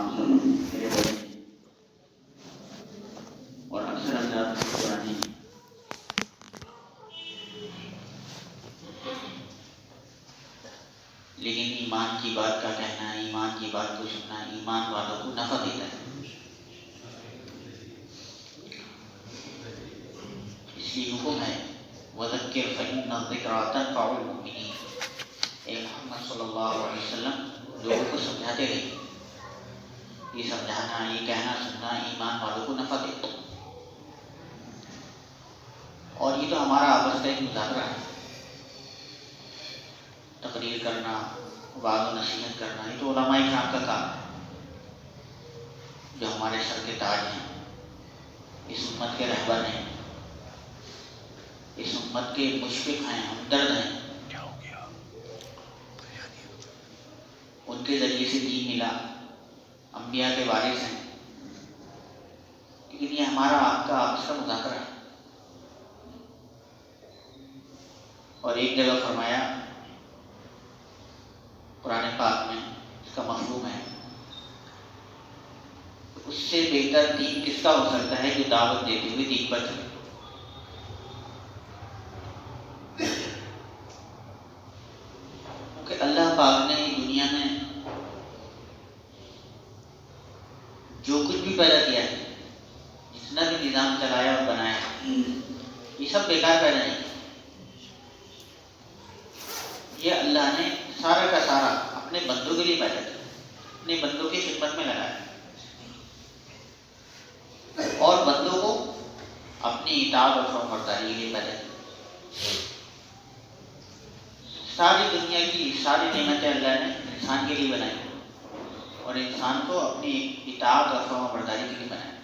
امام صاحب میرے بڑے اور اکثر حضرات سے پرانی، لیکن ایمان کی بات کا کہنا ہے، ایمان کی بات کو سننا ایمان والوں کو نفع دیتا ہے. اس لیے حکم ہے وَذَكِّرْ فَإِنَّ الذِّكْرَىٰ تَنفَعُ الْمُؤْمِنِينَ. اے محمد صلی اللہ علیہ وسلم لوگوں کو سمجھاتے رہیے. یہ سمجھانا، یہ کہنا سننا ایمان والوں کو نفع دیتا ہے. اور یہ تو ہمارا آپس کا ایک مذاکرہ ہے. تقریر کرنا، وعظ و نصیحت کرنا، یہ تو علماء کرام کا کام ہے جو ہمارے سر کے تاج ہیں، اس امت کے رہبر ہیں، اس امت کے مشفق ہیں، ہمدرد ہیں. ان کے ذریعے سے دین ملا، انبیاء کے وارث ہیں. لیکن یہ ہمارا آپ کا آپس کا مذاکرہ ہے. اور ایک جگہ فرمایا قرآن پاک میں، اس کا مفہوم ہے اس سے بہتر دین کس کا ہو سکتا ہے جو دعوت دیتے ہوئے دین پر چلے. کیونکہ اللہ پاک نے دنیا میں جو کچھ بھی پیدا کیا ہے، جتنا بھی نظام چلایا اور بنایا، یہ سب بیکار پیدا نہیں. یہ اللہ نے سارا کا سارا اپنے بندوں کے لیے پیدا کیا، اپنے بندوں کی خدمت میں لگایا اور بندوں کو اپنی اطاعت اور فرمانبرداری کے لیے پیدا کیا. ساری دنیا کی ساری نعمتیں اللہ نے انسان کے لیے بنائی اور انسان کو اپنی اطاعت اور فرمانبرداری کے لیے بنایا.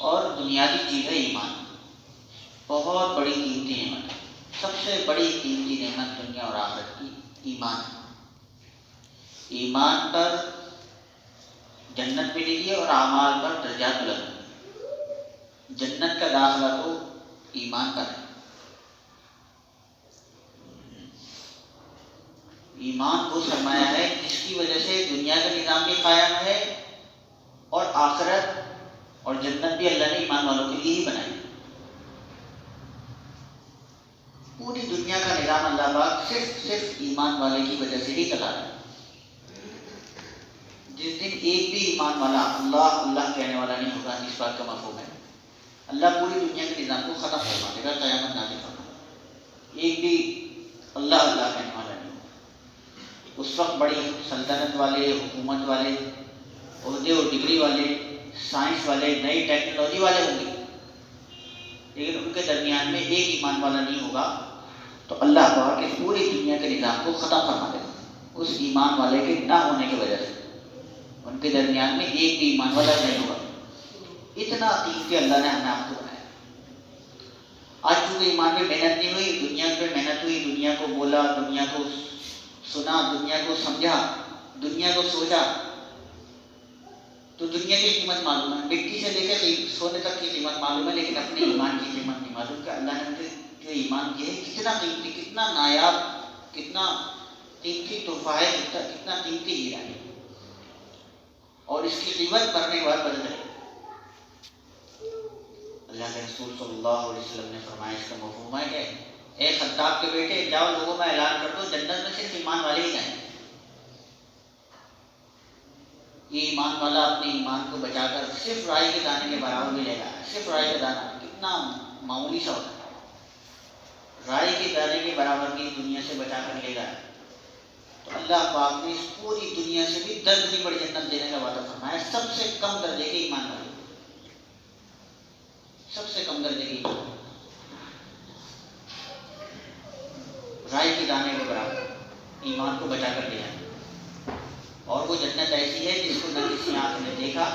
اور بنیادی چیز ہے ایمان، بہت بڑی قیمتی نعمت ہے. سب سے بڑی قیمتی نعمت دنیا اور آخرت کی ایمان ہے. ایمان پر جنت ملے گی اور اعمال پر درجات بلند ہوں گے. جنت کا داخلہ تو ایمان پر ہے. ایمان وہ سرمایہ ہے جس کی وجہ سے دنیا کا نظام بھی قائم ہے اور آخرت اور جنت بھی اللہ نے ایمان والوں کے لیے ہی بنائی. پوری دنیا کا نظام اللہ پاک صرف ایمان والے کی وجہ سے ہی چلا رہا ہے. جس دن ایک بھی ایمان والا اللہ اللہ کہنے والا نہیں ہوگا، اس بات کا مفہوم ہے اللہ پوری دنیا کے نظام کو ختم کروا دے گا، قیامت نازل کروا دے گا. ایک بھی اللہ اللہ کہنے والا نہیں ہوگا. اس وقت بڑی سلطنت والے، حکومت والے، عہدے اور ڈگری والے، سائنس والے، نئی ٹیکنالوجی والے ہوں گے، لیکن ان کے درمیان میں ایک ایمان والا نہیں ہوگا تو اللہ پاک اس پوری دنیا کے نظام کو ختم فرما دے گا اس ایمان والے کے نہ ہونے کی وجہ سے. ان کے درمیان میں ایک بھی ایمان والا نہیں ہوگا. اتنا قیمتی اللہ نے ہمیں آپ کو بنایا. آج چونکہ ایمان میں محنت نہیں ہوئی، دنیا پہ محنت ہوئی، دنیا کو بولا، دنیا کو سنا، دنیا کو سمجھا، دنیا کو سوچا، تو دنیا کی قیمت معلوم ہے، مٹی سے لے کے سونے تک کی قیمت معلوم ہے، لیکن اپنے ایمان کی قیمت نہیں معلوم کہ اللہ نے مجھے جو ایمان کیا ہے کتنا قیمتی، کتنا نایاب، کتنا قیمتی تحفہ ہے، کتنا قیمتی ہیرا ہے. اور اس کی قیمت مرنے کے بعد بدل جائے. اللہ کے رسول صلی اللہ علیہ وسلم نے فرمایا، اس کا مفہوم ہے کہ اے خطاب کے بیٹے، جاؤ لوگوں میں اعلان کر دو جنت میں صرف ایمان والے ہی جائیں. یہ ایمان والا اپنے ایمان کو بچا کر صرف رائی کے دانے کے برابر ملے گا. صرف رائی کا دانہ کتنا معمولی سا ہوتا ہے، رائی کے دانے کے برابر بھی دنیا سے بچا کر لے گا. تو اللہ پاک نے اس پوری دنیا سے بھی 10 گنی بڑی جنت دینے کا وعدہ فرمایا. سب سے کم درجے کے ایمان والے، سب سے کم درجے کے ایمان، رائی کے دانے کے برابر ایمان کو بچا کر لے جائے. اور وہ جنت ایسی ہے جس کو نہ کسی آنکھ نے دیکھا،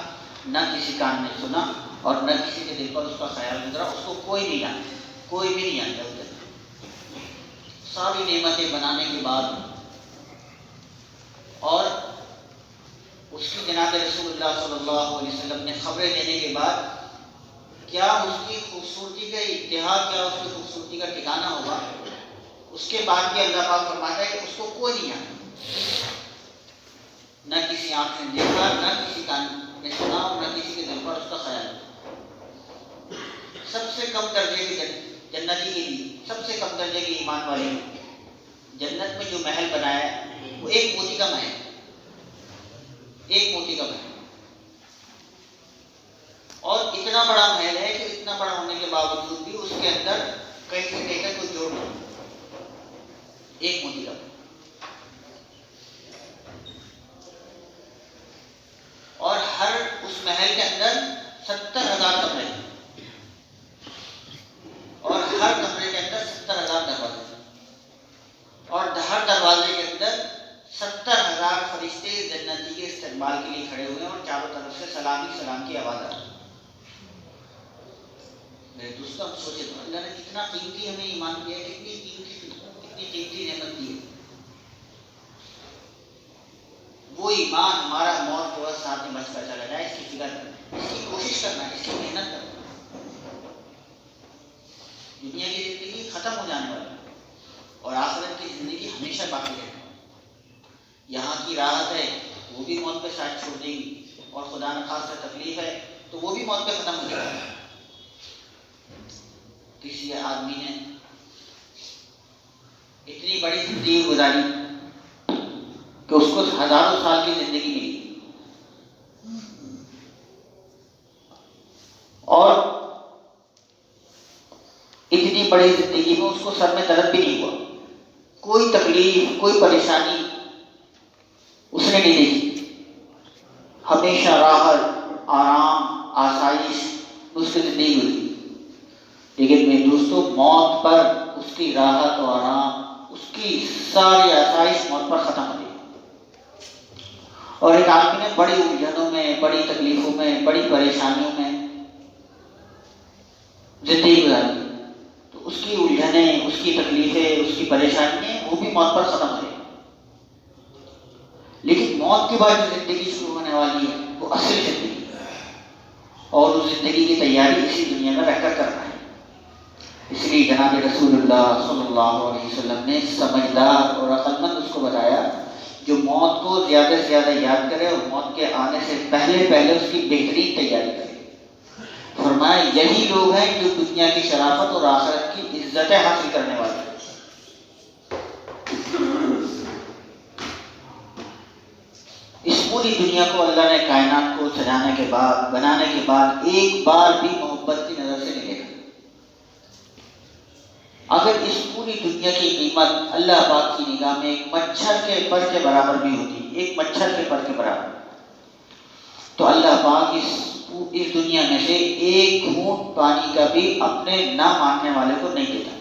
نہ کسی کان نے سنا، اور نہ کسی کے دل پر اس کا خیال گزرا. اس کو کوئی نہیں جانتا، کوئی بھی نہیں جانتا. اس جنت ساری نعمتیں بنانے کے بعد اور اس کی جناب رسول اللہ صلی اللہ علیہ وسلم نے خبریں دینے کے بعد کیا اس کی خوبصورتی کا انتہا، کیا اس کی خوبصورتی کا ٹھکانہ ہوگا، اس کے بعد بھی اللہ پاک فرماتا ہے کہ اس کو کوئی نہیں جانتا. کسی آنکھ نے دیکھا، نہ کسی کان نے سنا، اور نہ کسی کے دل پر اس کا خیال. سب سے کم درجے کی جنتی کے لیے، سب سے کم درجے کے ایمان والے جنت میں جو محل بنایا ہے وہ ایک موتی کا محل، ایک موتی کا محل. اور اتنا بڑا محل ہے کہ اتنا بڑا ہونے کے باوجود بھی اس کے اندر کہیں سے کہیں کا کوئی جوڑ نہیں، ایک موتی کا محل. اور ہر اس محل کے اندر 70,000 کمرے ہیں، اور ہر کمرے کے اندر 70,000 دروازے ہیں، اور ہر دروازے کے اندر 70,000 فرشتے جنتی کے استقبال کے لیے کھڑے ہوئے ہیں، اور چاروں طرف سے سلام ہی سلام کی آواز آ رہی ہے. میرے دوستوں، ہم سوچے تو اللہ نے کتنا قیمتی ہمیں ایمان دیا ہے، کتنی قیمتی نعمت دی ہے. وہ ایمان ہمارا موت کے وقت ساتھ میں بچ کر چلا جائے، اس کی فکر کرنا، اس کی کوشش کرنا، اس کی محنت کرنا. دنیا کی زندگی ختم ہو جانے والی ہے اور آخرت کی زندگی ہمیشہ باقی رہے گی. یہاں کی راحت ہے وہ بھی موت پہ ساتھ چھوڑ دے گی، اور خدا نخواستہ تکلیف ہے تو وہ بھی موت پہ ختم ہو جائے گا. کسی آدمی نے اتنی بڑی زندگی گزاری کہ اس کو ہزاروں سال کی زندگی ملی، اور اتنی بڑی زندگی میں اس کو سر میں درد بھی نہیں ہوا، کوئی تکلیف کوئی پریشانی اس نے نہیں دیکھی. ہمیشہ راحت، آرام، آسائش اس کی زندگی گزری. لیکن میرے دوستوں، موت پر اس کی راحت و آرام، اس کی ساری آسائش موت پر ختم ہو گئی. اور ایک آدمی نے بڑی الجھنوں میں، بڑی تکلیفوں میں، بڑی پریشانیوں میں زندگی گزاری، تو اس کی الجھنیں، اس کی تکلیفیں، اس کی پریشانیاں وہ بھی موت پر ختم ہو گئی. لیکن موت کے بعد جو زندگی شروع ہونے والی ہے وہ اصل زندگی ہے، اور اس زندگی کی تیاری اسی دنیا میں رہ کر کرنا ہے. اس لیے جناب رسول اللہ صلی اللہ علیہ وسلم نے سمجھدار اور عقل مند اس کو بتایا جو موت کو زیادہ سے زیادہ یاد کرے اور موت کے آنے سے پہلے اس کی بہترین تیاری کرے. فرمایا یہی لوگ ہیں جو دنیا کی شرافت اور آخرت کی عزتیں حاصل کرنے والے ہیں. اس پوری دنیا کو اللہ نے کائنات کو سجانے کے بعد، بنانے کے بعد ایک بار بھی محبت کی نظر سے نہیں دیکھا. اگر اس پوری دنیا کی قیمت اللہ پاک کی نگاہ میں ایک مچھر کے پر کے برابر بھی ہوتی، ایک مچھر کے پر کے برابر، تو اللہ پاک اس دنیا میں سے ایک گھونٹ پانی کا بھی اپنے نہ ماننے والے کو نہیں دیتا.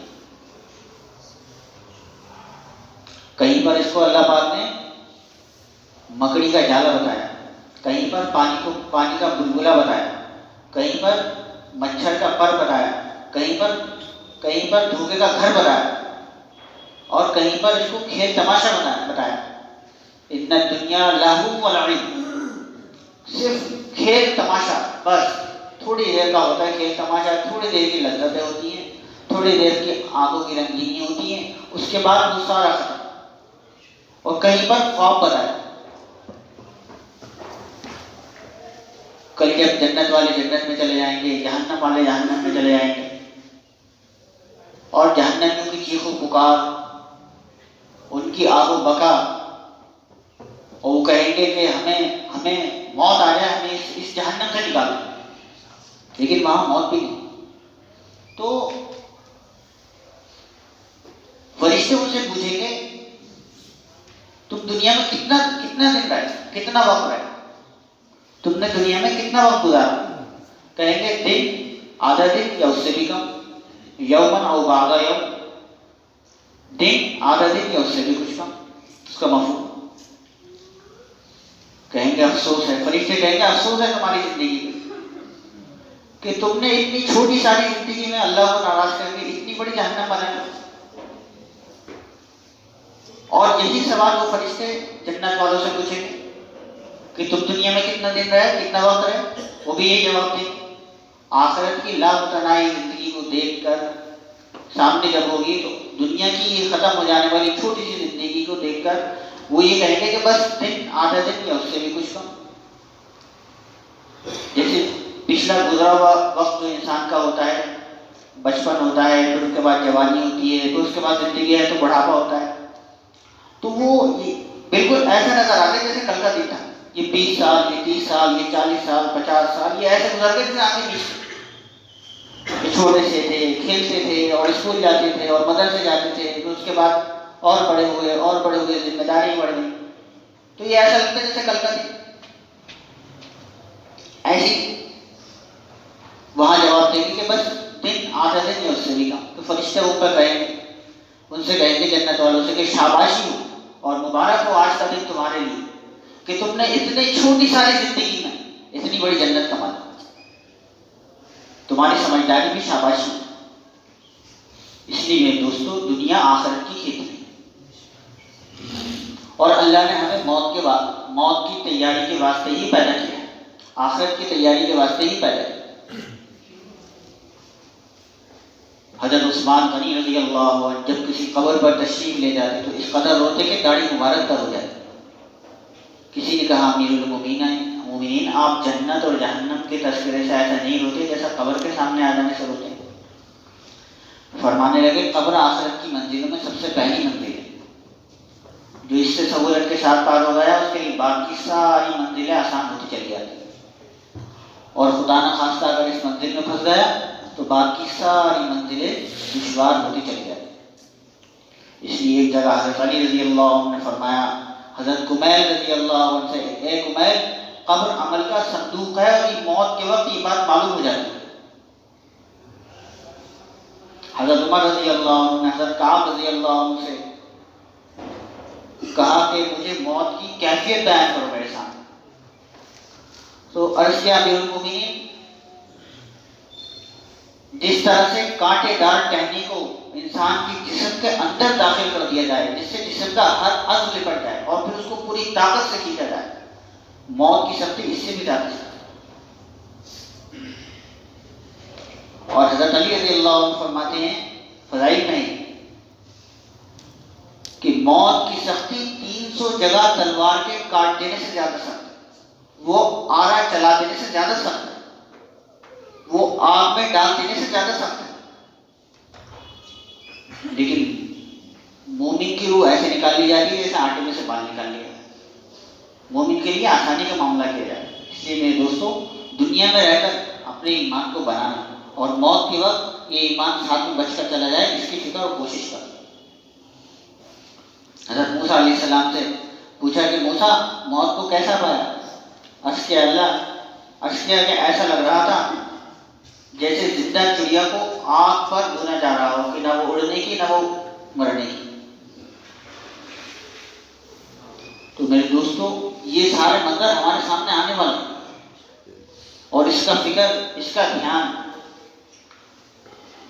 کہیں پر اس کو اللہ پاک نے مکڑی کا جالا بتایا، کہیں پر پانی کا بلبلا بتایا، کہیں پر مچھر کا پر بتایا، کہیں پر دھوکے کا گھر بتایا، اور کہیں پر اس کو کھیل تماشا بتایا. اتنا دنیا لہو و لعب، صرف کھیل تماشا، بس تھوڑی دیر کا ہوتا ہے کھیل تماشا، تھوڑی دیر کی لذتیں ہوتی ہیں، تھوڑی دیر کی آنکھوں کی رنگینی ہوتی ہیں، اس کے بعد وہ سارا ختم. اور کہیں پر خواب بتایا، کل جب جنت والے جنت میں چلے جائیں گے، جہنم والے جہنم میں چلے جائیں گے، اور جہنمیوں کی چیخ و پکار، ان کی آہ و بکا، اور وہ کہیں گے کہ ہمیں موت آ جائے، ہمیں اس جہنم سے نکالو. لیکن وہاں موت بھی نہیں. تو فرشتے ان سے پوچھیں گے تم دنیا میں کتنا دن رہے، کتنا وقت رہے، تم نے دنیا میں کتنا وقت گزارا؟ کہیں گے دن، آدھا دن یا اس سے بھی کم، یومن او بعض یوم، دن، آدھا دن یا اس سے بھی کچھ کم. اس کا مفہوم کہیں گے افسوس ہے. فرشتے کہیں گے افسوس ہے تمہاری زندگی میں کہ تم نے اتنی چھوٹی ساری زندگی میں اللہ کو ناراض کر کے اتنی بڑی جہنم بنایا. اور یہی سوال وہ فرشتے جنت والوں سے پوچھیں گے کہ تم دنیا میں کتنا دن رہے، کتنا وقت رہے، وہ بھی یہی جواب دیں. آخرت کی لامتناہی زندگی کو دیکھ کر سامنے جب ہوگی تو دنیا کی یہ ختم ہو جانے والی چھوٹی سی زندگی کو دیکھ کر وہ یہ کہیں گے کہ بس دن آدھا دن یا اس سے بھی کچھ کم. جیسے پچھلا گزرا ہوا وقت جو انسان کا ہوتا ہے، بچپن ہوتا ہے، پھر اس کے بعد جوانی ہوتی ہے، پھر اس کے بعد زندگی ہے تو بڑھاپا ہوتا ہے، تو وہ بالکل ایسا نظر آتا ہے جیسے کل کا دن تھا. یہ 20 سال، یہ 30 سال، یہ 40 سال، 50 سال، یہ ایسے گزر گئے جیسے آگے 20 چھوٹے سے تھے، کھیلتے تھے اور اسکول جاتے تھے اور مدرسے جاتے تھے، پھر اس کے بعد اور بڑے ہوئے ذمہ داری بڑھ گئی، تو یہ ایسا لگتا ہے جیسے کل کا دن. ایسی وہاں جواب دیں گے کہ بس دن آدھا دن یا اس سے بھی کم. تو فرشتے اوپر کہیں گے، ان سے کہیں گے جنت والوں سے کہ شاباشی ہو اور مبارک ہو آج کا دن تمہارے لیے کہ تم نے اتنی چھوٹی ساری زندگی میں اتنی بڑی جنت کما لی. تمہاری سمجھداری بھی شاباشی. اس لیے میرے دوستو دنیا آخرت کی کھیتی ہے، اور اللہ نے ہمیں موت کی تیاری کے واسطے ہی پیدا کیا ہے، آخرت کی تیاری کے واسطے ہی پیدا کیا. حضرت عثمان غنی رضی اللہ عنہ جب کسی قبر پر تشریف لے جاتے تو اس قدر روتے کہ داڑھی مبارک تر ہو جاتی. کسی نے کہا امیر المومنین آپ جنت اور جہنم کے تذکرے سے ایسا نہیں روتے جیسا قبر کے سامنے آ جانے سے روتے. فرمانے لگے قبر آخرت کی منزلوں میں سب سے پہلی منزل ہے، جو اس سے سہولت کے ساتھ پار ہو گیا اس کے لیے باقی ساری منزلیں آسان ہوتی چلی جاتی، اور خدا نہ خواستہ اگر اس منزل میں پھنس گیا تو باقی ساری منزلیں دشوار ہوتی چلی جاتی. اس لیے ایک جگہ حضرت علی رضی اللہ عنہ نے فرمایا حضرت کمیل رضی اللہ عنہ سے، اے کمیل قبر عمل کا صندوق ہے اور یہ موت کے وقت یہ بات معلوم ہو جاتی ہے. حضرت عمر رضی اللہ عنہ نے حضرت کعب رضی اللہ عنہ سے کہا کہ مجھے موت کی کیفیت بیان کرو میرے سامنے. تو عرض کیا امیر المومنین جس طرح سے کانٹے دار ٹہنی کو انسان کی جسم کے اندر داخل کر دیا جائے جس سے جسم کا ہر عضو لپٹ جائے اور پھر اس کو پوری طاقت سے کھینچا جائے، موت کی سختی اس سے بھی زیادہ سخت. اور حضرت علی رضی اللہ عنہ فرماتے ہیں فضائل میں کہ موت کی سختی 300 جگہ تلوار کے کاٹ دینے سے زیادہ سخت ہے، وہ آرا چلا دینے سے زیادہ سخت ہے، وہ آگ میں ڈال دینے سے زیادہ سخت ہے. لیکن مومن کی روح ایسے نکال لی جاتی ہے جیسے آٹے میں سے بال نکال لیا. مومن کے لیے آسانی کا معاملہ کیا جائے. اس لیے میرے دوستوں دنیا میں رہ کر اپنے ایمان کو بنانا اور موت کے وقت یہ ایمان ساتھ میں بچ کر چلا جائے اس کی فکر اور کوشش کرنا. حضرت موسیٰ علیہ السلام سے پوچھا کہ موسیٰ موت کو کیسا پایا؟ عرض کیا کہ ایسا لگ رہا تھا جیسے زندہ چڑیا کو آگ پر دھونا جا رہا ہو کہ نہ وہ اڑنے کی نہ وہ مرنے کی. تو میرے دوستو یہ سارے منظر ہمارے سامنے آنے والے ہیں اور اس کا فکر، اس کا دھیان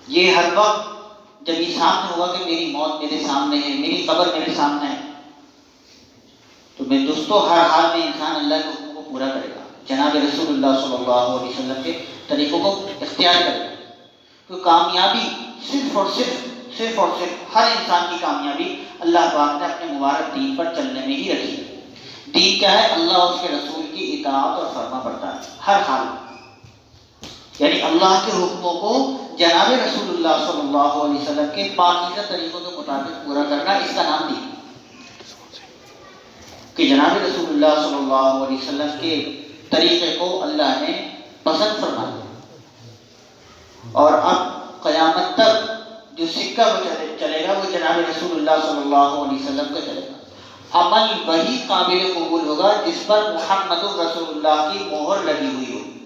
یہ ہر وقت جب یہ سامنے ہوا کہ میری موت میرے سامنے ہے، میری قبر میرے سامنے ہے، تو میرے دوستو ہر حال میں انسان اللہ کے حکم کو پورا کرے گا، جناب رسول اللہ صلی اللہ علیہ وسلم کے طریقوں کو اختیار کرے گا. تو کامیابی صرف اور صرف ہر انسان کی کامیابی اللہ پاک نے اپنے مبارک دین پر چلنے میں ہی رکھی ہے. دین کیا ہے؟ اللہ اور اس کے رسول کی اطاعت اور فرما برداری ہر حال میں، یعنی اللہ کے حکموں کو جناب رسول اللہ صلی اللہ علیہ وسلم کے پاکیزہ طریقوں کے مطابق پورا کرنا، اس کا نام دین. کہ جناب رسول اللہ صلی اللہ علیہ وسلم کے طریقے کو اللہ نے پسند فرمایا اور اب قیامت تک جو سکہ چلے گا وہ جناب رسول اللہ صلی اللہ علیہ وسلم کا چلے گا. عمل وہی قابل قبول ہوگا جس پر محمد رسول اللہ کی مہر لگی ہوئی ہوگی.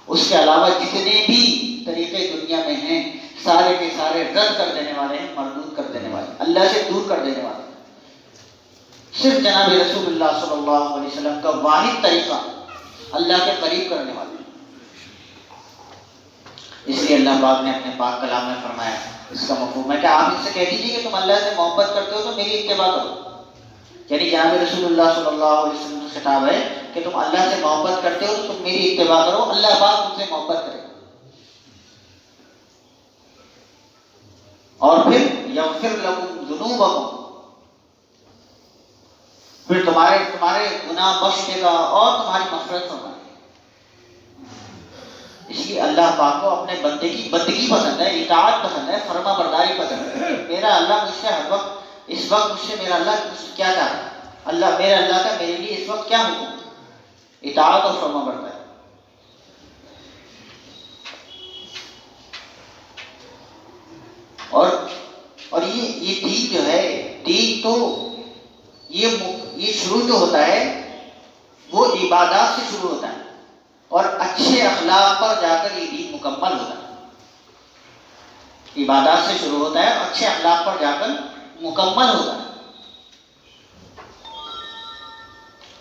اس کے علاوہ جتنے بھی طریقے دنیا میں ہیں سارے کے سارے رد کر دینے والے ہیں، مردود کر دینے والے، اللہ سے دور کر دینے والے. صرف جناب رسول اللہ صلی اللہ علیہ وسلم کا واحد طریقہ اللہ کے قریب کرنے والے. اس لیے اللہ پاک نے اپنے پاک کلام میں فرمایا، اس کا مفہوم ہے کہ آپ ان سے کہہ دیجیے کہ تم اللہ سے محبت کرتے ہو تو میری اتباع کرو. یعنی جناب رسول اللہ صلی اللہ علیہ وسلم کا خطاب ہے کہ تم اللہ سے محبت کرتے ہو تو تم میری اتباع کرو، اللہ پاک تم سے محبت کرے. اور پھر یغفر لکم ذنوبکم، پھر تمہارے گناہ بخش دے گا اور تمہاری مغفرت فرمائے گا۔ اس لیے اللہ پاک کو اپنے بندے کی بندگی پسند ہے، اطاعت پسند ہے، فرما برداری پسند ہے۔ میرا اللہ مجھ سے ہر وقت، اس وقت مجھ سے میرا اللہ مجھ سے کیا چاہتا ہے، میرا اللہ کا میرے لیے اس وقت کیا حکم، اطاعت اور فرما برداری۔ اور یہ دین جو ہے، دین تو یہ شروع جو ہوتا ہے وہ عبادات سے شروع ہوتا ہے، اور اچھے اخلاق پر جا کر یہ دین مکمل ہوتا ہے۔ عبادات سے شروع ہوتا ہے اور اچھے اخلاق پر جا کر مکمل ہوتا ہے۔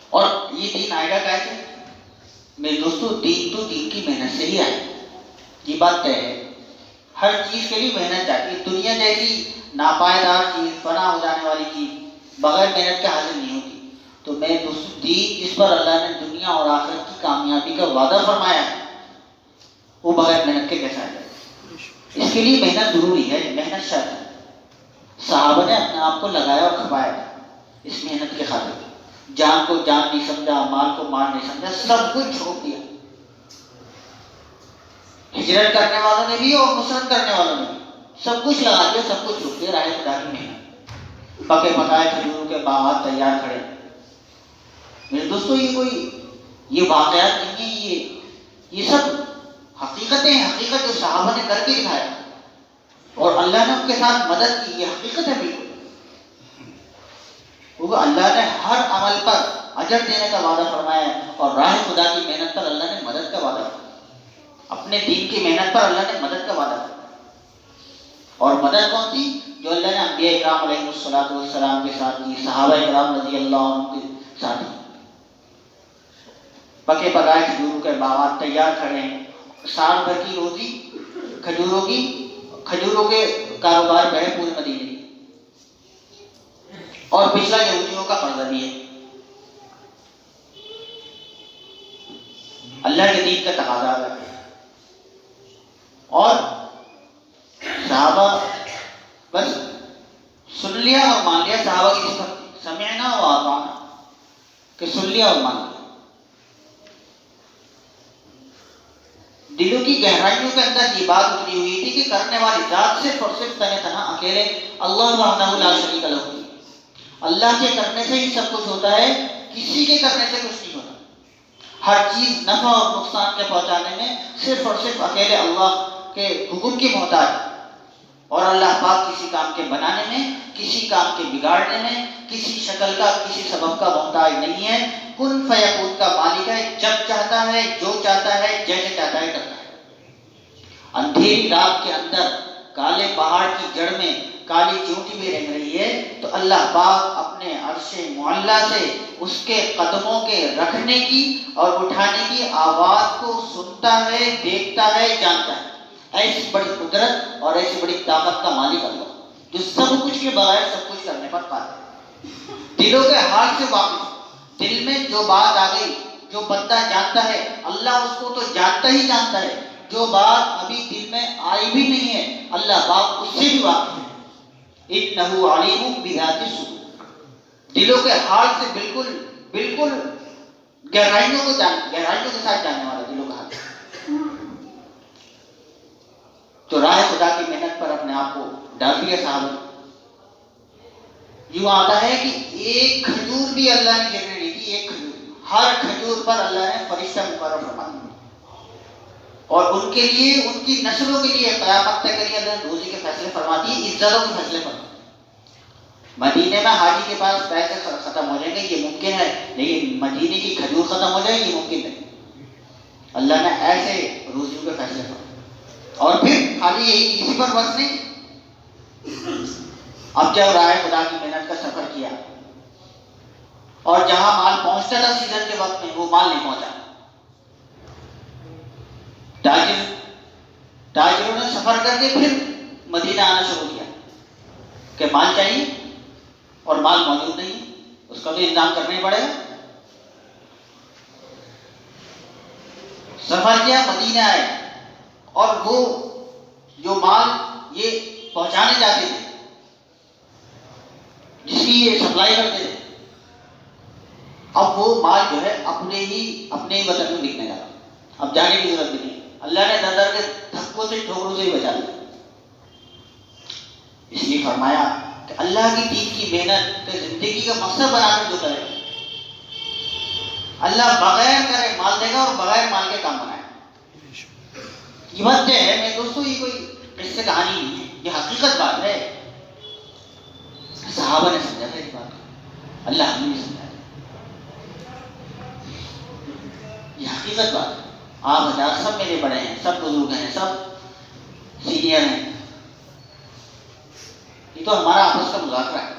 اور یہ دین آئے گا کیسے؟ میرے دوستو، دین تو دین کی محنت سے ہی آئے، یہ بات طے ہے۔ ہر چیز کے لیے محنت چاہیے۔ دنیا جیسی ناپائیدار چیز، فنا ہو جانے والی چیز بغیر محنت کے حاصل نہیں ہوتی۔ تو میرے دوستو، دین جس پر اللہ نے دنیا اور آخرت کی کامیابی کا وعدہ فرمایا ہے، وہ بغیر محنت کے کیسا ہے؟ اس کے لیے محنت ضروری ہے، محنت شرط ہے۔ صحابہ نے اپنے آپ کو لگایا اور کھپایا اس محنت کے خاطر، جان کو جان نہیں سمجھا، مال کو مال نہیں سمجھا، سب کچھ چھوڑ دیا۔ ہجرت کرنے والوں نے بھی اور نصرت کرنے والوں نے بھی سب کچھ لگا دیا، سب کچھ چھوڑ دیا، راہ خدا کی محنت۔ پکے پکائے کھجوروں کے باغات تیار کھڑے۔ میرے دوستو، یہ واقعات نہیں ہیں، یہ سب حقیقتیں ہیں، حقیقت جو صحابہ نے کر کے دکھایا اور اللہ نے ان کے ساتھ مدد کی، یہ حقیقت ہے بالکل۔ کیونکہ اللہ نے ہر عمل پر اجر دینے کا وعدہ فرمایا ہے، اور راہ خدا کی محنت پر اللہ نے مدد کا وعدہ فرمایا۔ اپنے دین کی محنت پر اللہ نے مدد کا وعدہ فرمایا۔ اور مدد کون تھی؟ جو اللہ نے انبیاء اکرام علیہ السلام کے ساتھ کی، صحابہ اکرام رضی اللہ عنہ کے ساتھ کی۔ پکے پکائے کھجوروں کے باغات تیار کھڑے ہیں، سال بھر کی روزی کھجوروں کے کاروبار پہ ہے پورے مدینے میں، اور پچھلا یہودیوں کا قرضہ بھی ہے۔ اللہ کے دین کا تقاضا ہے، اور صحابہ بس سن لیا اور مان لیا۔ صحابہ کی صفت سمعنا و اطعنا، کہ سن لیا اور مان لیا۔ دلوں کی گہرائیوں کے اندر یہ بات اتری ہوئی تھی کہ کرنے والی ذات صرف اور صرف تنہا اکیلے اللہ وحدہ لا شریک لہ ہوتی ہے۔ اللہ کے کرنے سے ہی سب کچھ ہوتا ہے، کسی کے کرنے سے کچھ نہیں ہوتا۔ ہر چیز نفع اور نقصان کے پہنچانے میں صرف اور صرف اکیلے اللہ کے حکم کی محتاج ہے، اور اللہ پاک کسی کام کے بنانے میں، کسی کام کے بگاڑنے میں، کسی شکل کا، کسی سبب کا محتاج نہیں ہے۔ کن فیکون کا مالک ہے، جب چاہتا ہے، جو چاہتا ہے، جیسے چاہتا ہے کرتا ہے۔ اندھیری رات کے اندر کالے پہاڑ کی جڑ میں کالی چیونٹی بھی رنگ رہی ہے، تو اللہ پاک اپنے عرش معلیٰ سے اس کے قدموں کے رکھنے کی اور اٹھانے کی آواز کو سنتا ہے، دیکھتا ہے، جانتا ہے۔ ایسی بڑی قدرت اور ایسی بڑی طاقت کا مالک اللہ، جو سب کچھ کے بغیر سب کچھ کرنے پر قادر ہے۔ دلوں کے حال سے واقف، دل میں جو بات آ گئی، جو بندہ جانتا ہے، اللہ اس کو تو جانتا ہی جانتا ہے۔ جو بات ابھی دل میں آئی بھی نہیں ہے، اللہ پاک اس سے بھی واقف ہے۔ انہ علیم بذات الصدور، دلوں کے حال سے بالکل گہرائیوں کے ساتھ جاننے والا دلوں کا حال۔ تو راہ خدا کی محنت پر اپنے آپ کو ڈال دیا صاحب۔ یوں آتا ہے کہ ایک کھجور بھی اللہ نے گرنے نہیں دی، ایک کھجور، ہر کھجور پر اللہ نے فرشتہ مقرر فرما دیا، اور ان کے لیے، ان کی نسلوں کے لیے قیامت تک کے لیے اللہ نے روزی کے فیصلے فرما دیے، عزتوں کے فیصلے فرما دیے۔ مدینے میں حاجی کے پاس پیسے ختم ہو جائیں گے یہ ممکن ہے، لیکن مدینے کی کھجور ختم ہو جائے یہ ممکن نہیں۔ اللہ نے ایسے روزیوں کے فیصلے فرمائے۔ اور پھر خالی یہی اسی پر بس نہیں، اب جب راہ خدا کی محنت کا سفر کیا اور جہاں مال پہنچتا تھا سیزن کے وقت میں، وہ مال نہیں پہنچا۔ تاجروں نے سفر کر کے پھر مدینہ آنا شروع کیا کہ مال چاہیے، اور مال موجود نہیں، اس کا تو انتظام کرنا ہی پڑے گا۔ سفر کیا، مدینہ آئے، اور وہ جو مال یہ پہنچانے جاتے تھے، جس کی یہ سپلائی کرتے تھے، اب وہ مال جو ہے اپنے ہی وطن میں بکنے لگا، اب جانے کی ضرورت بھی نہیں، اللہ نے در کے دھکوں سے ٹھوکروں سے ہی بچا لیا۔ اس لیے فرمایا کہ اللہ کی دین کی محنت کے زندگی کا مقصد بنا کر جو کرے، اللہ بغیر کرے مال دے گا اور بغیر مال کے کام بنائے۔ یہ بات ہے میں دوستوں، یہ کوئی اس سے کہانی نہیں ہے، یہ حقیقت بات ہے۔ صحابہ نے سمجھا تھا اس بات کو، اللہ ہمیں بھی سمجھا تھا، یہ حقیقت بات ہے۔ آپ حضرات سب میرے بڑے ہیں، سب بزرگ ہیں، سب سینئر ہیں، یہ تو ہمارا آپس کا مذاکرہ ہے۔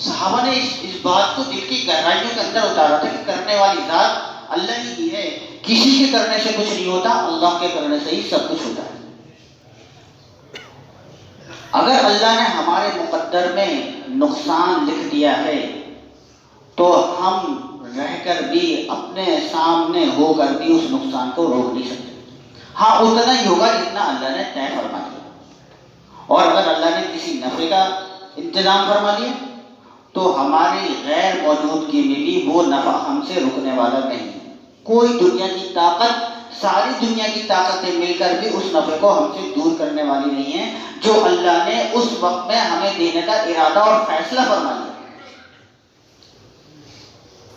صحابہ نے اس بات کو دل کی گہرائیوں کے اندر اتارا تھا کہ کرنے والی ذات اللہ ہی کی ہے، کسی کے کرنے سے کچھ نہیں ہوتا، اللہ کے کرنے سے ہی سب کچھ ہوتا ہے۔ اگر اللہ نے ہمارے مقدر میں نقصان لکھ دیا ہے تو ہم رہ کر بھی، اپنے سامنے ہو کر بھی اس نقصان کو روک نہیں سکتے۔ ہاں اتنا ہی ہوگا جتنا اللہ نے طے فرما دیا، اور اگر اللہ نے کسی نفع کا انتظام فرما دیا تو ہماری غیر موجودگی میں بھی وہ نفع ہم سے رکنے والا نہیں ہے۔ کوئی دنیا کی طاقت، ساری دنیا کی طاقتیں مل کر بھی اس نفع کو ہم سے دور کرنے والی نہیں ہے جو اللہ نے اس وقت میں ہمیں دینے کا ارادہ اور فیصلہ فرما دیا۔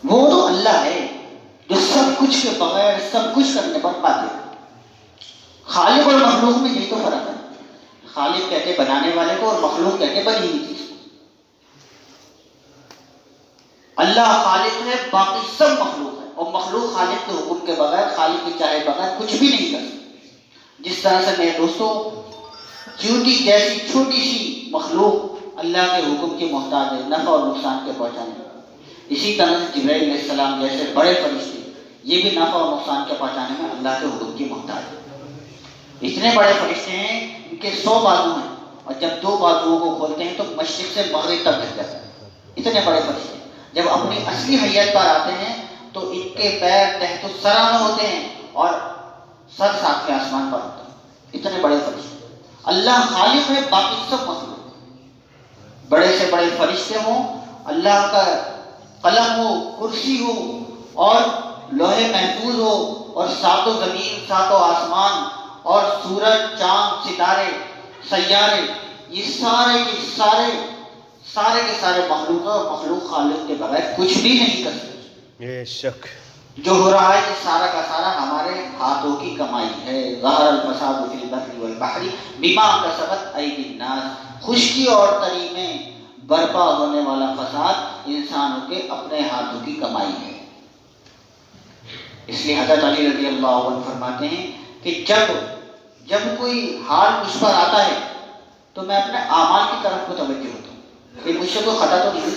وہ تو اللہ ہے جو سب کچھ کے بغیر سب کچھ کرنے پر قادر ہے۔ خالق اور مخلوق میں یہی تو فرق ہے، خالق کہتے بنانے والے کو اور مخلوق کہتے بنی ہوئی چیز۔ اللہ خالق ہے، باقی سب مخلوق ہے، اور مخلوق خالق کے حکم کے بغیر، خالق کے چاہے بغیر کچھ بھی نہیں کر سکتی۔ جس طرح سے میرے دوستوں چیونٹی جیسی چھوٹی سی مخلوق اللہ کے حکم کی محتاج ہے نفع اور نقصان کے پہنچانے میں، اسی طرح سے جبرائیل علیہ السلام جیسے بڑے فرشتے یہ بھی نفع اور نقصان کے پہنچانے میں اللہ کے حکم کی محتاج ہے۔ اتنے بڑے فرشتے ہیں، ان کے 100 بازو ہیں، اور جب 2 بازوؤں کو کھولتے ہیں تو مشرق سے مغرب تک ڈھک جاتا ہے۔ اتنے بڑے فرشتے جب اپنی اصلی حیت پر آتے ہیں تو ان کے پیر تحت الثری میں ہوتے ہیں اور سر ساتھ کے آسمان پر ہوتا ہے۔ اتنے بڑے فرشتے، اللہ خالق ہے، باقی سب مخلوق، بڑے سے بڑے فرشتے ہوں، اللہ کا قلم ہو، کرسی ہو، اور لوح محفوظ ہو، اور 7 زمین 7 آسمان، اور سورج چاند ستارے سیارے، یہ سارے کے سارے مخلوق اور مخلوق خالق کے بغیر کچھ بھی نہیں کر سکتے۔ بے شک جو ہو رہا ہے یہ سارا کا سارا ہمارے ہاتھوں کی کمائی ہے۔ ظہر الفساد فی البر والبحر بما کسبت ایدی الناس، خشکی اور تری میں برپا ہونے والا فساد انسانوں کے اپنے ہاتھوں کی کمائی ہے۔ اس لیے حضرت علی رضی اللہ عنہ فرماتے ہیں کہ جب کوئی حال مجھ پر آتا ہے تو میں اپنے اعمال کی طرف متوجہ ہوتا ہوں کہ مجھ سے کوئی خطا تو نہیں ہوئی۔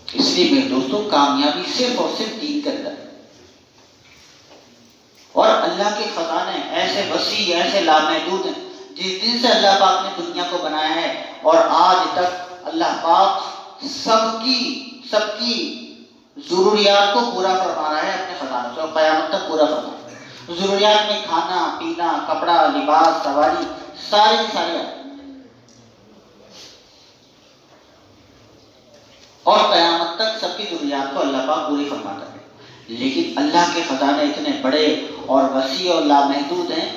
اس لیے میرے دوستوں کامیابی صرف اور صرف دین کے اندر ہے، اور اللہ کے خزانے ایسے وسیع، ایسے لامحدود ہیں۔ جس دن سے اللہ پاک نے دنیا کو بنایا ہے اور آج تک اللہ پاک سب کی ضروریات کو پورا فرما رہا ہے اپنے خزانوں سے، اور قیامت تک پورا فرما رہا ہے۔ ضروریات میں کھانا پینا، کپڑا، لباس، سواری، سارے اور قیامت تک سب کی ضروریات کو اللہ پاک پوری فرماتا ہے۔ لیکن اللہ کے خزانے اتنے بڑے اور وسیع اور لامحدود ہیں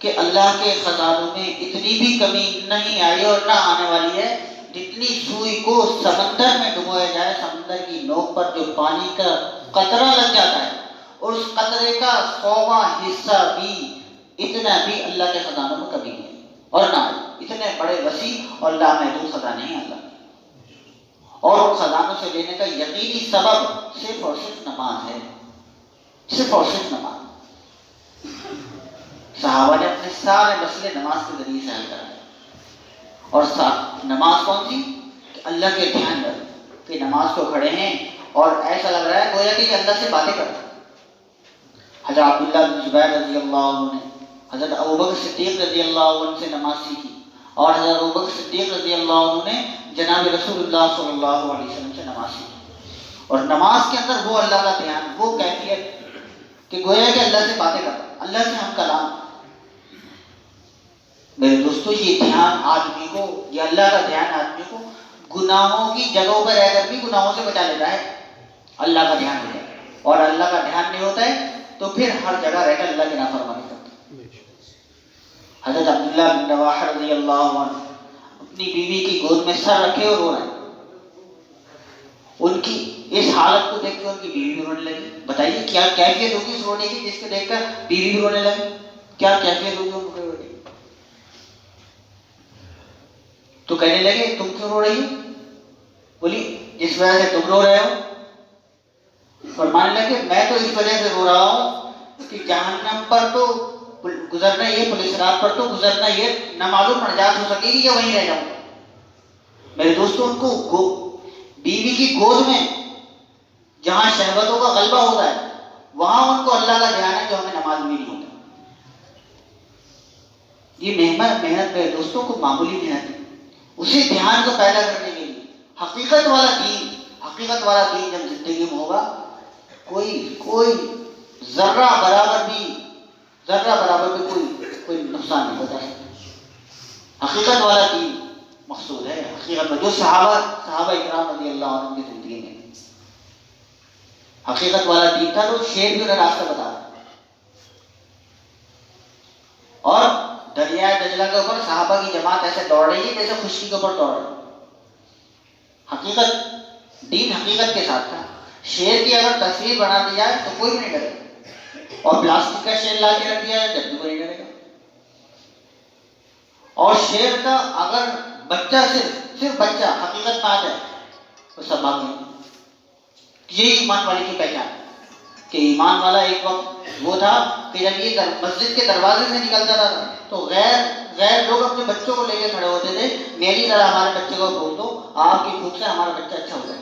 کہ اللہ کے خزانوں میں اتنی بھی کمی نہیں آئی اور نہ آنے والی ہے، جتنی سوئی کو سمندر میں ڈبویا جائے، سمندر کی نوک پر جو پانی کا قطرہ لگ جاتا ہے، اور اس قطرے کا 100واں حصہ بھی، اتنا بھی اللہ کے خزانوں میں کمی نہیں اور نہ آئی۔ اتنے بڑے وسیع اور لامحدود خزانے ہیں اللہ، اور ان خزانوں سے لینے کا یقینی سبب صرف اور صرف نماز ہے، صرف اور صرف نماز۔ صحابہ نے اپنے سارے مسئلے نماز کے ذریعے سے حل کرائے، اور نماز کون سی کہ اللہ کے دھیان میں کہ نماز کو کھڑے ہیں اور ایسا لگ رہا ہے گویا کہ اللہ سے باتیں کرتے ہیں۔ حضرت عبداللہ بن زبیر رضی اللہ عنہ نے حضرت ابوبکر صدیق رضی اللہ عنہ سے نماز سیکھی، اور حضرت ابوبکر صدیق رضی اللہ عنہ نے جناب رسول اللہ صلی اللہ علیہ وسلم سے نماز سیکھی۔ اور نماز کے اندر وہ اللہ کا دھیان، وہ کیفیت کہ گویا کہ اللہ سے باتیں کرتا ہے، اللہ سے ہم کلام، میرے دوستو یہ دھیان آدمی کو، یہ اللہ کا دھیان آدمی کو گناہوں کی جگہوں پر رہ کر بھی گناہوں سے بچا لیتا ہے. اللہ کا دھیان ہوتا ہے، اور اللہ کا دھیان نہیں ہوتا ہے تو پھر ہر جگہ رہ کر اللہ کی نافرمانی کرتا ہے. حضرت عبداللہ بن رواحہ رضی اللہ عنہ اپنی بیوی کی گود میں سر رکھے اور رو رہے ہیں. ان کی اس حالت کو دیکھ کر ان کی بیوی بھی رونے لگی. بتائیے کیا کیفیت ہوگی اس رونے کی جس کو دیکھ کر بیوی بھی رونے لگی؟ کیا کیفیت ہوگی ان کو رونے کی؟ تو کہنے لگے تم کیوں رو رہی ہو؟ بولی جس وجہ سے تم رو رہے ہو. فرمانے لگے میں تو اس وجہ سے رو رہا ہوں کہ جہنم پر تو گزرنا یہ، پولیس رات پر تو گزرنا یہ، نہ معلوم نجات ہو سکے گی یا وہیں رہ جاؤں. میرے دوستوں ان کو بیوی کی گود میں جہاں شہوتوں کا غلبہ ہوتا ہے وہاں ان کو اللہ کا دھیان ہے جو ہمیں نماز میں نہیں ہوتا. یہ محنت میرے دوستوں کو معمولی محنت ہے. اسی دھیان کو پیدا کرنے کے لیے حقیقت والا دین جب زندگی میں ہوگا کوئی ذرہ برابر بھی کوئی نقصان نہیں ہوتا ہے. حقیقت والا دین مقصود ہے. حقیقت میں جو صحابہ اکرام رضی اللہ عنہ کی زندگی میں حقیقت والا دین تھا تو شیر بھی انہیں راستہ بتا رہا. اور دریائے دجلہ کے اوپر صحابہ کی جماعت ایسے دوڑ رہی ہے جیسے خشکی کے اوپر دوڑ رہی. دین حقیقت کے ساتھ تھا. شیر کی اگر تصویر بنا دی جائے تو کوئی بھی نہیں ڈرے گا، اور پلاسٹک کا شیر لا کے رکھ دیا جائے جب بھی کوئی نہیں ڈرے گا. اور شیر کا اگر بچہ صرف بچہ حقیقت میں آ جائے تو سب بات نہیں. یہی ایمان والے کی پہچان ہے کہ ایمان والا ایک وقت وہ تھا کہ جب یہ مسجد کے دروازے سے نکلتا تھا تو غیر لوگ اپنے بچوں کو لے کے کھڑے ہوتے تھے، میری طرح ہمارے بچے کو بھوک دو، آپ کی بھوک سے ہمارا بچہ اچھا ہو جائے.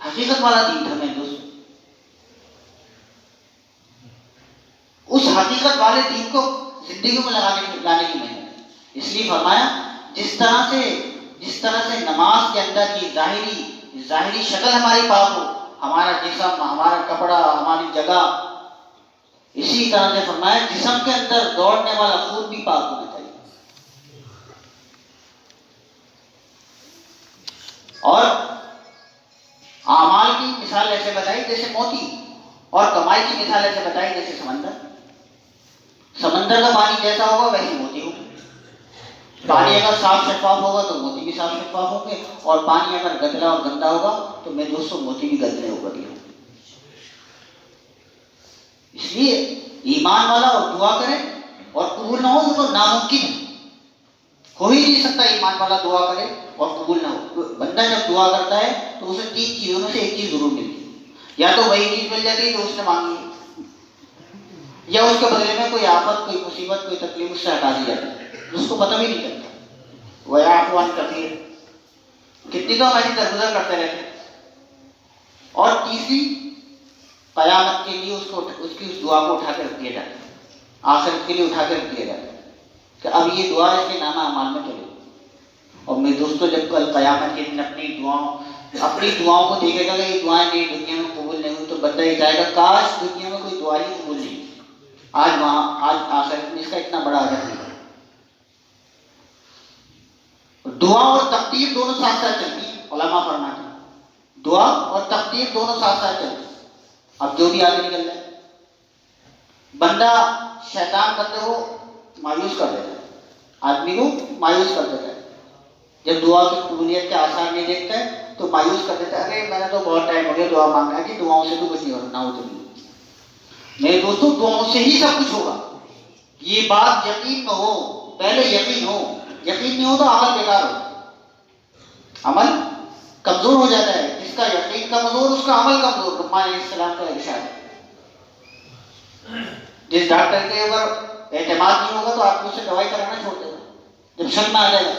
حقیقت والا دین تھا میرے دوست. اس حقیقت والے دین کو زندگی میں لانے کی محنت. اس لیے فرمایا جس طرح سے نماز کے اندر کی ظاہری شکل ہماری پاک ہو، ہمارا جسم، ہمارا کپڑا، ہماری جگہ، اسی طرح سے فرمایا جسم کے اندر دوڑنے والا خون بھی پاک ہونا چاہیے. اور اعمال کی مثال ایسے بتائی جیسے موتی، اور کمائی کی مثال ایسے بتائی جیسے سمندر کا پانی جیسا ہوگا ویسے موتی ہوگا. پانی اگر صاف شفاف ہوگا تو موتی بھی صاف شفاف ہوں گے، اور پانی اگر گندلا اور گندا ہوگا تو میرے دوستوں موتی بھی گندے ہوگا. اس لیے ایمان والا اور دعا کرے اور قبول نہ ہو تو ناممکن ہے. ہو ہی نہیں سکتا ایمان والا دعا کرے اور قبول نہ ہو. بندہ جب دعا کرتا ہے تو اسے 3 چیزوں میں سے ایک چیز ضرور ملتی ہے. یا تو وہی چیز مل جاتی ہے جو اس نے مانگی ہے، یا اس کے بدلے میں کوئی آفت، کوئی مصیبت، کوئی تکلیف اس سے ہٹا دی جاتی ہے جس کو پتہ بھی نہیں چلتا. وَيَعْفُو عَنْ كَثِيرٍ، کتنی تو ہم ایسی درگزر کرتے رہتے ہیں. اور تیسری، قیامت کے لیے اس کی دعا کو اٹھا کے رکھ دیا جاتا ہے، آخرت کے لیے اٹھا کے رکھ دیا جاتا ہے کہ اب یہ دعا اس کے نامہ اعمال میں چلے. اور میرے دوستوں جب کل قیامت کے دن اپنی دعاؤں کو دیکھے گا کہ یہ دعائیں میری دنیا میں قبول نہیں ہوئی تو بندہ یہ چاہے گا کاش دنیا میں کوئی دعا ہی قبول نہیں. آج آخرت میں اس کا اتنا بڑا اجر نہیں. دعا اور تقدیر دونوں ساتھ ساتھ چلتی ہیں. علماء فرماتے ہیں دعا اور تقدیر دونوں ساتھ ساتھ چلتی ہیں. اب جو بھی آگے نکل جائے، بندہ شیطان بندے کو مایوس کر دیتا ہے، آدمی کو مایوس کر دیتا ہے. جب دعا کی قبولیت کے آثار نہیں دیکھتا ہے تو مایوس کر دیتا ہے، ارے میں نے تو بہت ٹائم ہو گیا دعا مانگنا ہے کہ دعاؤں سے تو کچھ نہیں ہونا ہو. تو میرے دوستوں دعاؤں سے ہی سب کچھ ہوگا. یہ بات یقین میں ہو، پہلے یقین ہو. یقین نہیں ہو تو عمل بیکار ہو، عمل کمزور ہو جاتا ہے. جس کا یقین کمزور اس کا عمل کمزور. لقمان علیہ السلام کا ارشاد ہے جس ڈاکٹر کے اوپر اعتماد نہیں ہوگا تو آپ کو اسے دوائی کرانا چھوڑ دے گا جب شک میں آ جائے گا.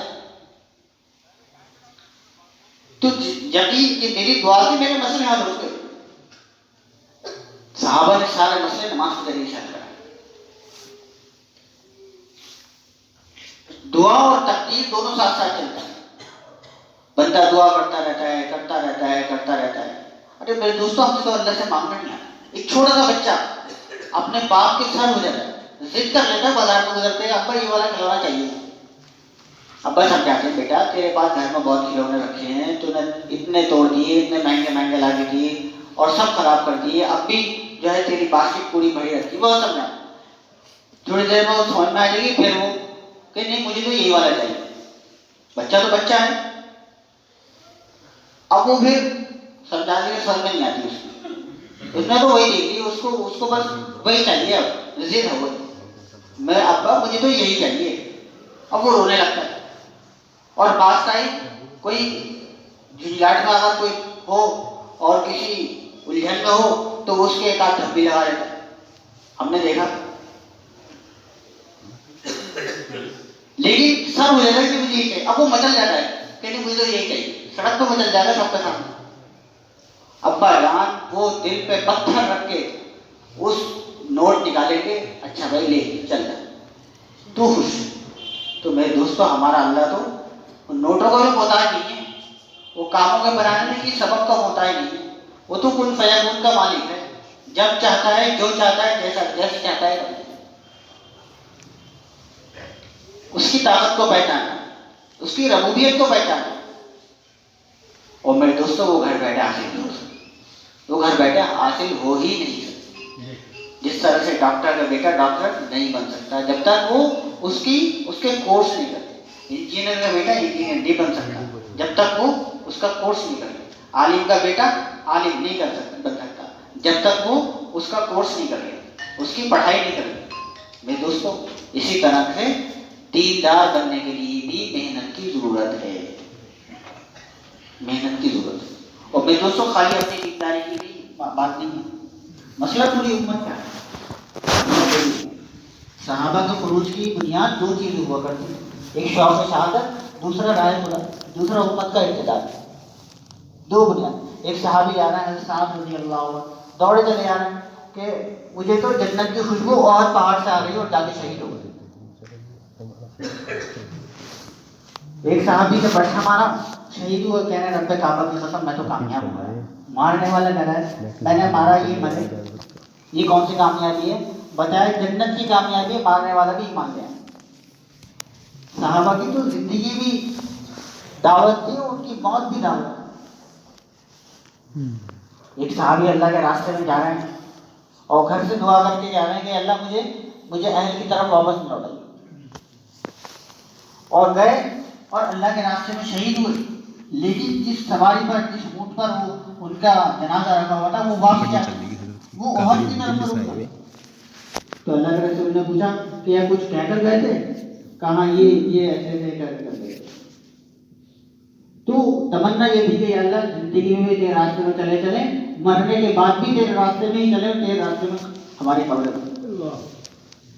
تو یقین کہ میری دعا سے میرے مسئلے حل ہو گئے. صحابہ نے سارے مسئلے نماز کے ذریعے حل کرائے. دعا اور تقدیر دونوں ساتھ ساتھ چلتا ہے. بندہ دعا کرتا رہتا ہے. ارے میرے دوستوں ہم سے تو اللہ سے مانگنا نہیں آتا. ایک چھوٹا سا بچہ اپنے باپ کے سر ہو جاتا ہے ضد کر لیتا ہے بازار میں گزرتے ہیں، ابا یہ والا کھلونا چاہیے. ابا سمجھاتے ہیں بیٹا تیرے پاس گھر میں بہت کھلونے رکھے ہیں، تو نے اتنے توڑ دیے، اتنے مہنگے مہنگے لا کے دیے اور سب خراب کر دیے، اب بھی جو ہے تیری باسکٹ پوری بھری رکھی. بہت سمجھا، تھوڑی دیر میں وہ سمجھ میں آ جائے گی، پھر وہ کہ نہیں مجھے تو یہی والا چاہیے. بچہ تو بچہ ہے. اب وہ پھر سمجھانے کے سمجھ میں نہیں آتی اس نے تو وہی دیکھ لی، اس کو بس وہی چاہیے. اب ضد ہے وہ، میں ابا مجھے تو یہی چاہیے. اب وہ رونے لگتا ہے. اور بعض ٹائم کوئی جھنجھلاٹ میں اگر کوئی ہو اور کسی الجھن میں ہو تو اس کے ایک آدھ دھبی لگا دیتا ہے. ہم نے دیکھا. لیکن سب ہو جاتا ہے کہ مجھے یہی چاہیے. اب وہ مچل جاتا ہے کہ نہیں مجھے تو یہی چاہیے. سڑک پہ مچل جاتا ہے سب کے سامنے. ابا جان وہ دل پہ پتھر رکھ کے اس نوٹ نکالیں گے، اچھا بھائی لے چل جا تو خوش. تو میرے دوستو ہمارا اللہ تو نوٹوں کا بھی محتاج نہیں ہے، وہ کاموں کے بنانے کی سبب کا محتاج نہیں ہے. وہ تو کن فیکون کا مالک ہے، جب چاہتا ہے جو چاہتا ہے جیسے چاہتا ہے. اس کی طاقت کو پہچانا، اس کی ربوبیت کو پہچانا. اور میرے دوستوں وہ گھر بیٹھے حاصل نہیں ہو سکتا، وہ گھر بیٹھے حاصل ہو ہی نہیں سکتا. جس طرح سے ڈاکٹر کا بیٹا ڈاکٹر نہیں بن سکتا جب تک وہ اس کے کورس نہیں کرتے. انجینئر کا بیٹا انجینئر نہیں بن سکتا جب تک وہ اس کا کورس نہیں کرتے. عالم کا بیٹا عالم نہیں بن سکتا جب تک وہ اس کا کورس نہیں کرے، اس کی پڑھائی نہیں کرے. میرے دوستوں اسی طرح سے دیندار بننے کے لیے بھی محنت کی ضرورت ہے، محنت کی ضرورت ہے. اور میرے دوستوں خالی اپنی دینداری کی بھی بات نہیں ہے، مسئلہ پوری امت کا ہے. صحابہ کے خروج کی بنیاد دو چیزیں ہوا کرتی ہیں، ایک شوق شہادت، دوسرا رائے خدا، دوسرا امت کا ارتداد. دو بنیاد. ایک صحابی جا رہا ہے حضرت صاحب رضی اللہ عنہ دوڑے چلے جا رہے ہیں کہ مجھے تو جنت کی خوشبو اور پہاڑ سے آ گئی اور جا کے شہید ہو گئے. ایک صحابی نے پرچھا مارا، شہید ہوا، کہہ رہے رب کعبہ کی قسم میں تو کامیاب ہوں گا. مارنے والا کہہ رہا ہے میں نے مارا یہ مرے. یہ کون سی کامیابی ہے؟ بتایا جنت کی کامیابی ہے، مارنے والا بھی مان گیا. صحابہ کی تو زندگی بھی دعوت تھی، ان کی موت بھی دعوت. ایک صحابی اللہ کے راستے میں جا رہے ہیں اور گھر سے دعا کر کے جا رہے ہیں کہ اللہ مجھے اہل کی طرف واپس نہ لوٹائیے. اور گئے اور اللہ کے راستے میں شہید ہوئے. لیکن جس سواری پر، جس اونٹ پر وہ ان کا جنازہ رکھا ہوا تھا وہ واپس جا وہ احد کی طرف رکا. تو اللہ کے رسول نے پوچھا کہ یہ کچھ کہہ کر گئے تھے؟ کہا یہ ایسے ایسے کر گئے. تو تمنا یہ تھی کہ اللہ زندگی میں تیرے راستے میں چلے چلے، مرنے کے بعد بھی تیرے راستے میں ہی چلے اور تیرے راستے میں ہماری قبر ہے.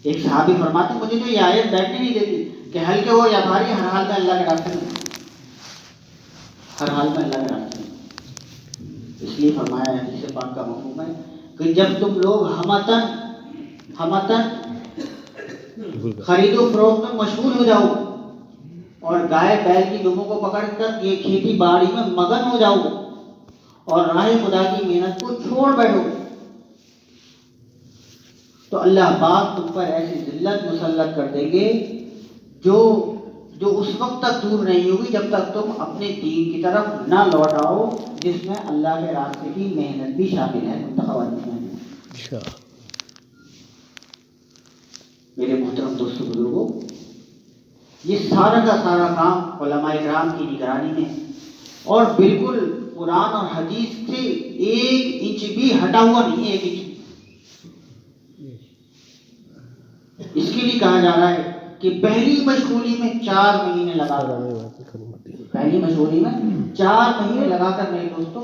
ایک صحابی فرماتے مجھے تو یہ آیت بیٹھنے نہیں دیتی کہ ہلکے ہو یا بھاری، ہر حال میں اللہ کے راستے میں، ہر حال میں اللہ کے راستے میں. اس لیے فرمایا ہے، حدیث پاک کا مفہوم ہے کہ جب تم لوگ ہمتن خرید و فروخت میں مشغول ہو جاؤ اور گائے بیل کی دموں کو پکڑ کر یہ کھیتی باڑی میں مگن ہو جاؤ اور راہ خدا کی محنت کو چھوڑ بیٹھو، تو اللہ پاک تم پر ایسی ذلت مسلط کر دیں گے جو اس وقت تک دور نہیں ہوگی جب تک تم اپنے دین کی طرف نہ لوٹ آؤ، جس میں اللہ کے راستے کی محنت بھی شامل ہے. میرے محترم دوستو بزرگوں، یہ سارا کا سارا کام علماء کرام کی نگرانی میں اور بالکل قرآن اور حدیث سے 1 انچ بھی ہٹا ہوا نہیں ہے. 1 انچ. اس کے لیے کہا جا رہا ہے کہ پہلی مشغولی میں 4 مہینے لگا کر، پہلی مشغولی میں 4 مہینے لگا کر میرے دوستوں،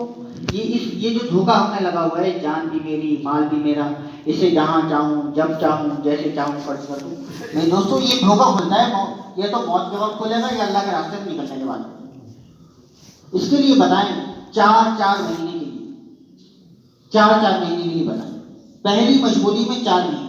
یہ جو دھوکہ ہم نے لگا ہوا ہے، جان بھی میری مال بھی میرا، اسے جہاں چاہوں جب چاہوں جیسے چاہوں خرچ کر دوں. میرے دوستوں یہ دھوکہ کھلتا ہے یہ تو موت کے وقت کھلے گا یا اللہ کے راستے میں نکلنے کے بعد. اس کے لیے بتائیں 4 مہینے کے لیے، 4 مہینے کے لیے بتائیں. پہلی مشغولی میں 4 مہینے.